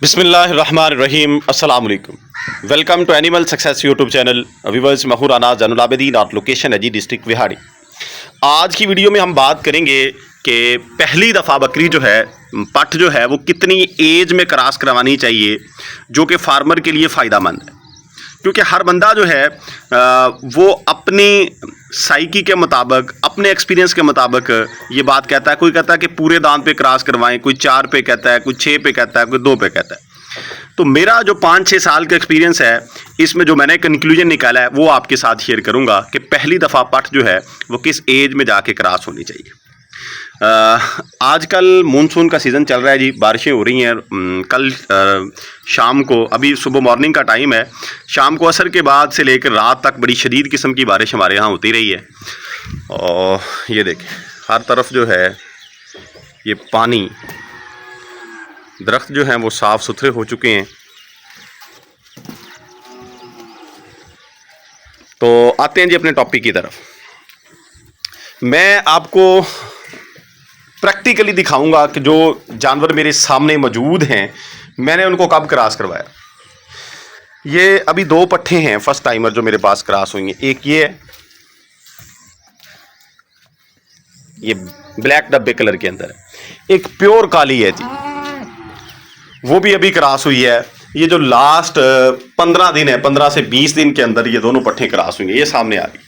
बिस्मिल्लाहिर्रहमानिर्रहीम अस्सलाम वालेकुम। Welcome to animal success YouTube channel. Viewers, महूर अनाज जैनुल आबिदीन और लोकेशन है जी डिस्ट्रिक्ट विहाड़ी। आज की वीडियो में हम बात करेंगे कि पहली दफ़ा बकरी जो है पट जो है वो कितनी एज में क्रॉस करवानी चाहिए जो कि फार्मर के लिए फ़ायदा मंद है। क्योंकि हर बंदा जो है वो अपनी साइकी के मुताबिक, अपने एक्सपीरियंस के मुताबिक ये बात कहता है। कोई कहता है कि पूरे दांत पे क्रॉस करवाएं, कोई 4 पे कहता है, कोई 6 पे कहता है, कोई 2 पे कहता है। तो मेरा जो 5-6 साल का एक्सपीरियंस है, इसमें जो मैंने कंक्लूजन निकाला है वो आपके साथ शेयर करूंगा कि पहली दफ़ा पट जो है वो किस एज में जाके क्रॉस होनी चाहिए। आजकल मानसून का सीज़न चल रहा है जी, बारिशें हो रही हैं। कल शाम को, अभी सुबह मॉर्निंग का टाइम है, शाम को असर के बाद से लेकर रात तक बड़ी शदीद किस्म की बारिश हमारे यहाँ होती रही है। और ये देखें हर तरफ जो है ये पानी, दरख्त जो हैं वो साफ़ सुथरे हो चुके हैं। तो आते हैं जी अपने टॉपिक की तरफ। मैं आपको प्रैक्टिकली दिखाऊंगा कि जो जानवर मेरे सामने मौजूद हैं मैंने उनको कब क्रॉस करवाया। ये अभी 2 पट्ठे हैं फर्स्ट टाइमर जो मेरे पास क्रॉस हुई हैं। एक ये है, ये ब्लैक डब्बे कलर के अंदर है। एक प्योर काली है जी, वो भी अभी क्रॉस हुई है। ये जो लास्ट 15 दिन है, 15 से 20 दिन के अंदर ये दोनों पट्ठे क्रॉस हुई हैं। ये सामने आ रही,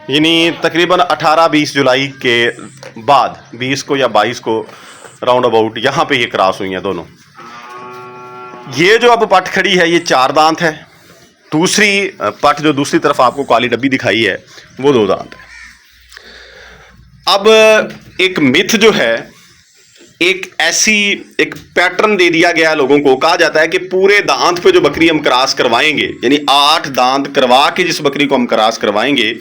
यानी तकरीबन 18-20 जुलाई के बाद, 20 को या 22 को राउंड अबाउट यहाँ पे ये क्रॉस हुई हैं दोनों। ये जो अब पट खड़ी है ये 4 दांत है। दूसरी पट जो दूसरी तरफ आपको काली डब्बी दिखाई है वो 2 दांत है। अब एक मिथ जो है, एक पैटर्न दे दिया गया लोगों को। कहा जाता है कि पूरे दांत पे जो बकरी हम क्रॉस करवाएंगे, यानी 8 दांत करवा के जिस बकरी को हम क्रॉस करवाएंगे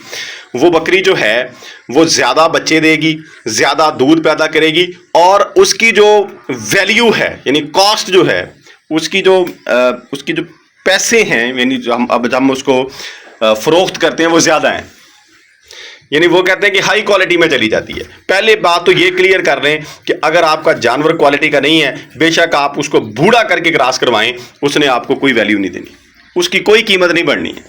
वो बकरी जो है वो ज़्यादा बच्चे देगी, ज़्यादा दूध पैदा करेगी, और उसकी जो वैल्यू है यानी कॉस्ट जो है, उसकी जो पैसे हैं, यानी जो हम उसको फ़रोख्त करते हैं वो ज़्यादा हैं। यानी वो कहते हैं कि हाई क्वालिटी में चली जाती है। पहले बात तो ये क्लियर कर रहे हैं कि अगर आपका जानवर क्वालिटी का नहीं है, बेशक आप उसको बूढ़ा करके क्रॉस करवाएं, उसने आपको कोई वैल्यू नहीं देनी, उसकी कोई कीमत नहीं बढ़नी है।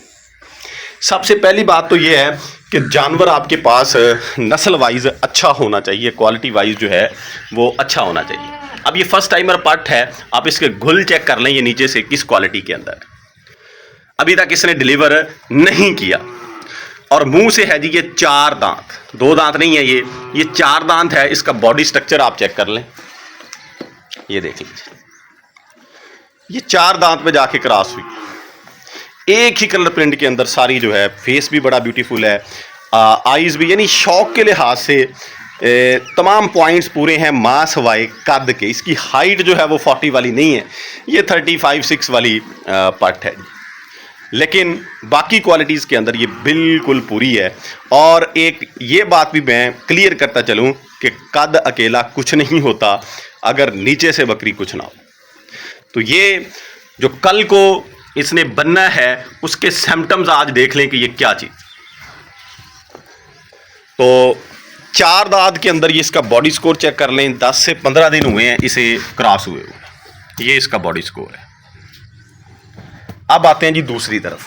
सबसे पहली बात तो ये है कि जानवर आपके पास नस्ल वाइज अच्छा होना चाहिए, क्वालिटी वाइज जो है वो अच्छा होना चाहिए। अब ये फर्स्ट टाइमर पट है, आप इसके घुल चेक कर लें ये नीचे से किस क्वालिटी के अंदर। अभी तक इसने डिलीवर नहीं किया और मुंह से है जी ये 4 दांत, 2 दांत नहीं है, ये 4 दांत है। इसका बॉडी स्ट्रक्चर आप चेक कर लें, ये देख लीजिए, ये 4 दांत पे जाके क्रॉस हुई। एक ही कलर प्रिंट के अंदर सारी जो है, फेस भी बड़ा ब्यूटीफुल है, आईज भी, यानी शौक के लिहाज से तमाम पॉइंट्स पूरे हैं। मांस हवाए कद के, इसकी हाइट जो है वो 40 वाली नहीं है, ये 35-6 वाली पट है, लेकिन बाकी क्वालिटीज़ के अंदर ये बिल्कुल पूरी है। और एक ये बात भी मैं क्लियर करता चलूँ कि कद अकेला कुछ नहीं होता अगर नीचे से बकरी कुछ ना हो। तो ये जो कल को इसने बनना है उसके सिम्टम्स आज देख लें कि ये क्या चीज़। तो 4 दांत के अंदर ये इसका बॉडी स्कोर चेक कर लें। 10 से 15 दिन हुए हैं इसे क्रॉस हुए हुए, ये इसका बॉडी स्कोर है। अब आते हैं जी दूसरी तरफ।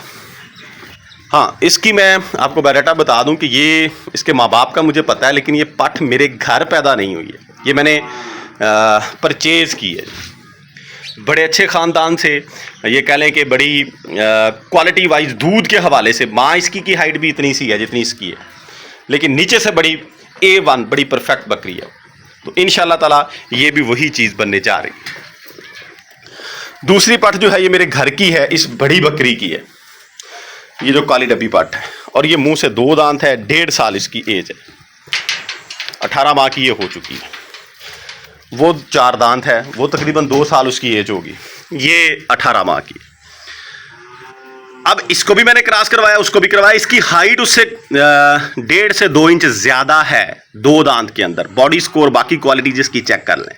हाँ, इसकी मैं आपको बायोडाटा बता दूं कि ये इसके माँ बाप का मुझे पता है, लेकिन ये पट मेरे घर पैदा नहीं हुई है, ये मैंने परचेज़ की है बड़े अच्छे ख़ानदान से। ये कह लें कि बड़ी क्वालिटी वाइज दूध के हवाले से माँ इसकी की हाइट भी इतनी सी है जितनी इसकी है, लेकिन नीचे से बड़ी A1 बड़ी परफेक्ट बकरी है। तो इंशाल्लाह ताला ये भी वही चीज़ बनने जा रही है। दूसरी पट जो है ये मेरे घर की है, इस बड़ी बकरी की है, ये जो काली डब्बी पट है, और ये मुंह से 2 दांत है। 1.5 साल इसकी एज है, 18 माह की ये हो चुकी है। वो 4 दांत है, वो तकरीबन 2 साल उसकी एज होगी, ये 18 माह की। अब इसको भी मैंने क्रॉस करवाया, उसको भी करवाया। इसकी हाइट उससे 1.5 से 2 इंच ज़्यादा है 2 दांत के अंदर। बॉडी स्कोर बाकी क्वालिटी जिसकी चेक कर लें।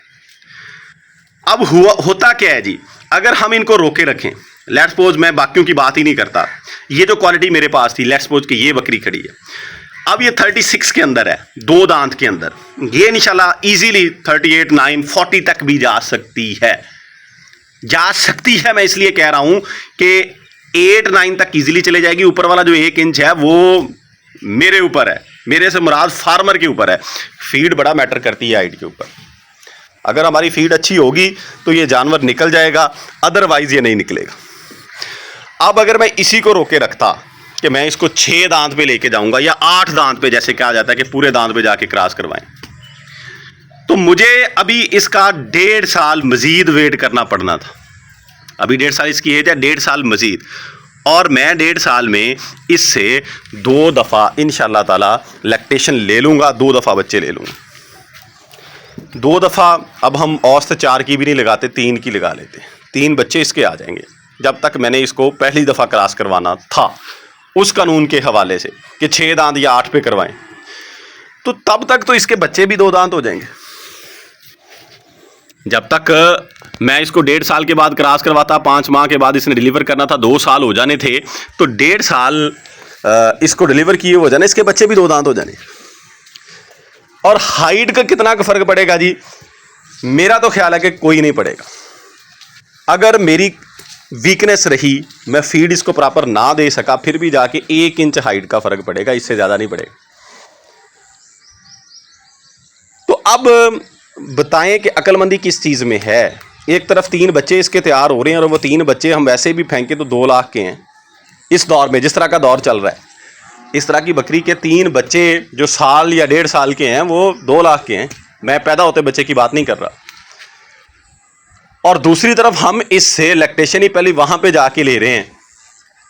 अब होता क्या है जी, अगर हम इनको रोके रखें, लेट्स सपोज, मैं बाकियों की बात ही नहीं करता, ये जो क्वालिटी मेरे पास थी, लेट्स सपोज कि ये बकरी खड़ी है, अब ये 36 के अंदर है, 2 दांत के अंदर, ये इंशाल्लाह इजीली 38, 9, 40 तक भी जा सकती है। जा सकती है, मैं इसलिए कह रहा हूं कि 8-9 तक इजीली चले जाएगी। ऊपर वाला जो 1 इंच है वो मेरे ऊपर है, मेरे से मुराद फार्मर के ऊपर है। फीड बड़ा मैटर करती है हाइट के ऊपर। अगर हमारी फीड अच्छी होगी तो ये जानवर निकल जाएगा, अदरवाइज ये नहीं निकलेगा। अब अगर मैं इसी को रोके रखता कि मैं इसको 6 दांत पे लेके जाऊंगा या 8 दांत पे, जैसे कहा जाता है कि पूरे दांत पे जाके क्रॉस करवाएं, तो मुझे अभी इसका 1.5 साल मजीद वेट करना पड़ना था। अभी 1.5 साल इसकी एज है, 1.5 साल मजीद, और मैं 1.5 साल में इससे 2 दफ़ा इंशाल्लाह ताला लैक्टेशन ले लूँगा, 2 दफ़ा बच्चे ले लूँगा। 2 दफ़ा अब हम औसत 4 की भी नहीं लगाते, 3 की लगा लेते। 3 बच्चे इसके आ जाएंगे। जब तक मैंने इसको पहली दफ़ा क्रॉस करवाना था उस कानून के हवाले से कि 6 दांत या 8 पे करवाएं, तो तब तक तो इसके बच्चे भी 2 दांत हो जाएंगे। जब तक मैं इसको 1.5 साल के बाद क्रॉस करवाता, 5 माह के बाद इसने डिलीवर करना था, 2 साल हो जाने थे, तो 1.5 साल इसको डिलीवर किए हो जाने, इसके बच्चे भी 2 दांत हो जाने। और हाइट का कितना फर्क पड़ेगा जी? मेरा तो ख्याल है कि कोई नहीं पड़ेगा। अगर मेरी वीकनेस रही, मैं फीड इसको प्रॉपर ना दे सका, फिर भी जाके 1 इंच हाइट का फर्क पड़ेगा, इससे ज्यादा नहीं पड़ेगा। तो अब बताएं कि अक्लमंदी किस चीज में है। एक तरफ 3 बच्चे इसके तैयार हो रहे हैं और वो 3 बच्चे हम वैसे भी फेंके तो 2 लाख के हैं। इस दौर में, जिस तरह का दौर चल रहा है, इस तरह की बकरी के 3 बच्चे जो साल या 1.5 साल के हैं वो 2 लाख के हैं। मैं पैदा होते बच्चे की बात नहीं कर रहा। और दूसरी तरफ हम इससे लैक्टेशन ही पहले वहां पे जाके ले रहे हैं,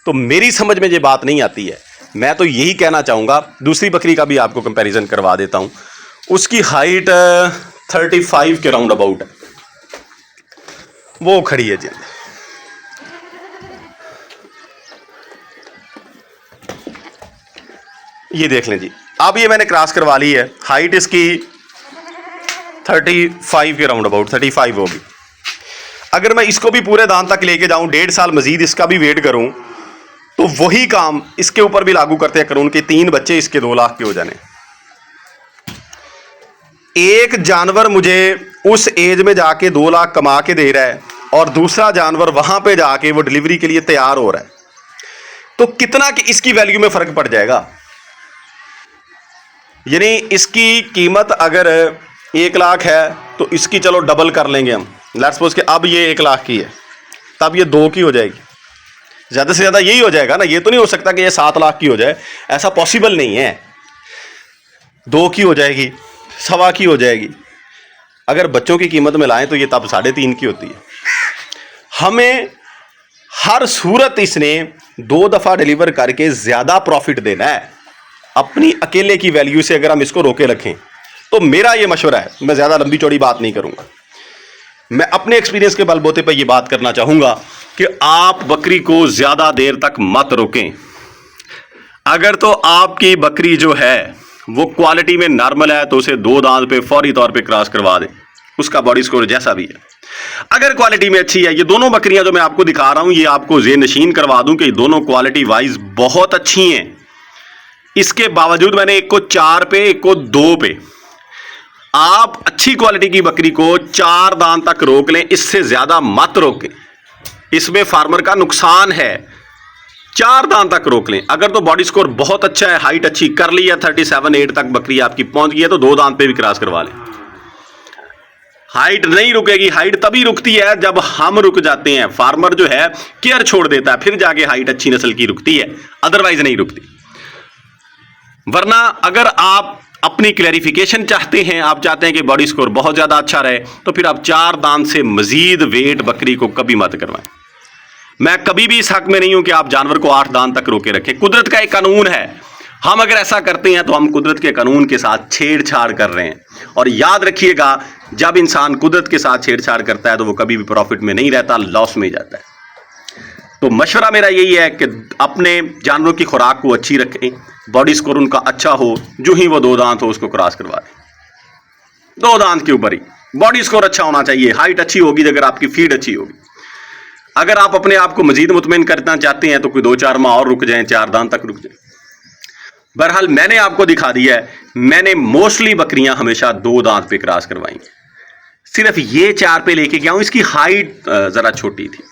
तो मेरी समझ में ये बात नहीं आती है। मैं तो यही कहना चाहूँगा, दूसरी बकरी का भी आपको कंपैरिजन करवा देता हूँ। उसकी हाइट 35 के राउंड अबाउट है, वो खड़ी है जी। ये देख लें जी, अब ये मैंने क्रॉस करवा ली है। हाइट इसकी 35 के राउंड अबाउट 35 होगी। अगर मैं इसको भी पूरे दांत तक लेके जाऊं, 1.5 साल मजीद इसका भी वेट करूं, तो वही काम इसके ऊपर भी लागू करते हैं कानून के। 3 बच्चे इसके 2 लाख के हो जाने। एक जानवर मुझे उस एज में जाके 2 लाख कमा के दे रहा है और दूसरा जानवर वहां पे जाके वो डिलीवरी के लिए तैयार हो रहा है, तो कितना कि इसकी वैल्यू में फर्क पड़ जाएगा। यानी इसकी कीमत अगर 1 लाख है तो इसकी चलो डबल कर लेंगे हम। लेट्स सपोज कि अब ये 1 लाख की है, तब ये 2 की हो जाएगी। ज़्यादा से ज़्यादा यही हो जाएगा ना। ये तो नहीं हो सकता कि ये 7 लाख की हो जाए, ऐसा पॉसिबल नहीं है। 2 की हो जाएगी, 1.25 की हो जाएगी। अगर बच्चों की कीमत में लाएं तो ये तब 3.5 की होती है। हमें हर सूरत इसने 2 दफ़ा डिलीवर करके ज़्यादा प्रॉफिट देना है अपनी अकेले की वैल्यू से। अगर हम इसको रोके रखें तो मेरा ये मशवरा है, मैं ज़्यादा लंबी चौड़ी बात नहीं करूँगा, मैं अपने एक्सपीरियंस के बलबूते पर यह बात करना चाहूँगा कि आप बकरी को ज़्यादा देर तक मत रोकें। अगर तो आपकी बकरी जो है वो क्वालिटी में नॉर्मल है तो उसे 2 दांत पे फौरी तौर पे क्रॉस करवा दें, उसका बॉडी स्कोर जैसा भी है। अगर क्वालिटी में अच्छी है, ये दोनों बकरियां जो मैं आपको दिखा रहा हूं, ये आपको ज़ेहनशीन करवा दूं कि दोनों क्वालिटी वाइज बहुत अच्छी हैं। इसके बावजूद मैंने एक को 4 पे, एक को 2 पे। आप अच्छी क्वालिटी की बकरी को 4 दांत तक रोक लें, इससे ज्यादा मत रोकें, इसमें फार्मर का नुकसान है। 4 दांत तक रोक लें। अगर तो बॉडी स्कोर बहुत अच्छा है, हाइट अच्छी कर ली है, 37-8 तक बकरी आपकी पहुंच गई है, तो 2 दांत पे भी क्रॉस करवा लें। हाइट नहीं रुकेगी। हाइट तभी रुकती है जब हम रुक जाते हैं, फार्मर जो है केयर छोड़ देता है, फिर जाके हाइट अच्छी नस्ल की रुकती है, अदरवाइज नहीं रुकती। वरना अगर आप अपनी क्लैरिफिकेशन चाहते हैं, आप चाहते हैं कि बॉडी स्कोर बहुत ज्यादा अच्छा रहे, तो फिर आप 4 दांत से मजीद वेट बकरी को कभी मत करवाएं। मैं कभी भी इस हक में नहीं हूं कि आप जानवर को 8 दांत तक रोके रखें। कुदरत का एक कानून है, हम अगर ऐसा करते हैं तो हम कुदरत के कानून के साथ छेड़छाड़ कर रहे हैं। और याद रखिएगा, जब इंसान कुदरत के साथ छेड़छाड़ करता है तो वो कभी भी प्रॉफिट में नहीं रहता, लॉस में जाता है। तो मशवरा मेरा यही है कि अपने जानवरों की खुराक को अच्छी रखें, बॉडी स्कोर उनका अच्छा हो, जो ही वो 2 दांत हो उसको क्रॉस करवा दें। 2 दांत के ऊपर ही बॉडी स्कोर अच्छा होना चाहिए, हाइट अच्छी होगी अगर आपकी फीड अच्छी होगी। अगर आप अपने आप को मजीद मुतमईन करना चाहते हैं तो कोई 2-4 माह और रुक जाएं, 4 दांत तक रुक जाएं। बहरहाल मैंने आपको दिखा दिया है, मैंने मोस्टली बकरियां हमेशा 2 दांत पे क्रॉस करवाएंगे। सिर्फ ये 4 पे लेके गया हूं। इसकी हाइट जरा छोटी थी,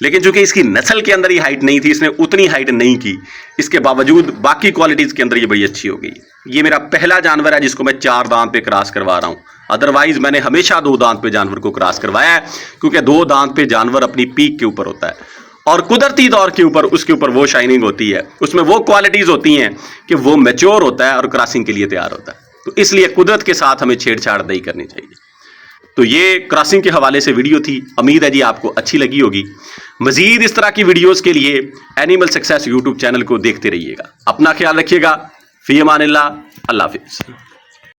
लेकिन चूंकि इसकी नस्ल के अंदर ही हाइट नहीं थी, इसने उतनी हाइट नहीं की, इसके बावजूद बाकी क्वालिटीज के अंदर ये बड़ी अच्छी हो गई। ये मेरा पहला जानवर है जिसको मैं 4 दांत पे क्रॉस करवा रहा हूं। अदरवाइज मैंने हमेशा 2 दांत पे जानवर को क्रॉस करवाया है, क्योंकि 2 दांत पे जानवर अपनी पीक के ऊपर होता है और कुदरती तौर के ऊपर उसके ऊपर वो शाइनिंग होती है, उसमें वो क्वालिटीज होती हैं कि वो मैच्योर होता है और क्रॉसिंग के लिए तैयार होता है। तो इसलिए कुदरत के साथ हमें छेड़छाड़ नहीं करनी चाहिए। तो ये क्रॉसिंग के हवाले से वीडियो थी, उम्मीद है जी आपको अच्छी लगी होगी। मजीद इस तरह की वीडियोस के लिए एनिमल सक्सेस यूट्यूब चैनल को देखते रहिएगा। अपना ख्याल रखिएगा। फी अमानिल्लाह, अल्लाह हाफिज़।